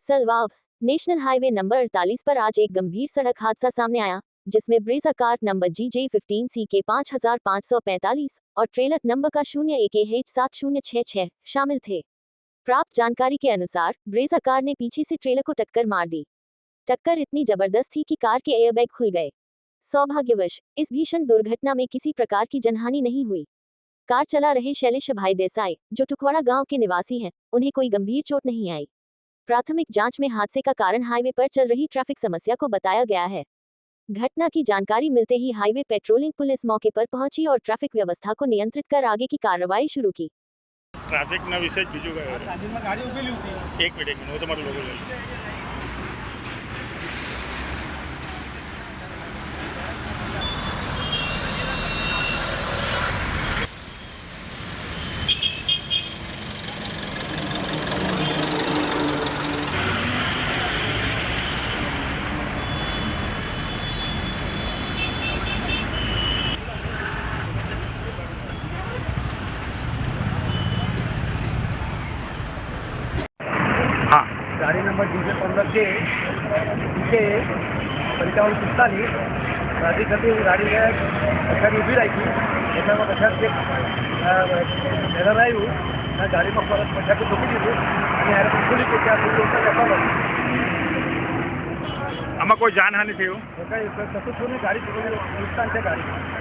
सलवाव national highway number 48 पर आज एक गंभीर सड़क हादसा सामने आया, जिसमें ब्रेजा कार नंबर GJ15CK 5545 और ट्रेलर नंबर का 01AH7066 शामिल थे। प्राप्त जानकारी के अनुसार ब्रेजा कार ने पीछे से ट्रेलर को टक्कर मार दी। टक्कर इतनी जबरदस्त थी कि कार के एयरबैग खुल गए। सौभाग्यवश इस भीषण दुर्घटना में किसी प्रकार की जनहानि नहीं हुई। कार चला रहे शैलेश भाई देसाई, जो टुकवाड़ा गांव के निवासी हैं, उन्हें कोई गंभीर चोट नहीं आई। प्राथमिक जांच में हादसे का कारण हाईवे पर चल रही ट्रैफिक समस्या को बताया गया है। घटना की जानकारी मिलते ही हाईवे पेट्रोलिंग पुलिस मौके पर पहुंची और ट्रैफिक व्यवस्था को नियंत्रित कर आगे की कार्रवाई शुरू की। ट्रैफिक ना विशेष बीजू गाड़ी उभेली होती। एक मिनिट वो તમારું લોગો લે। हाँ, गाड़ी नंबर GJ15 के 5545 राजी करती हुई गाड़ी है पछाड़ी ઊભી રાખી એમાં પછાડી એરર આવ્યું ગાડીમાં પરત પછાડી મૂકી દીધું અને એરર ખુલી કે ત્યાં સુધી જતો નથી। આમાં કોઈ જાનહાનિ થયું? કશું થયું નહીં, ગાડી નુકસાન છે ગાડી।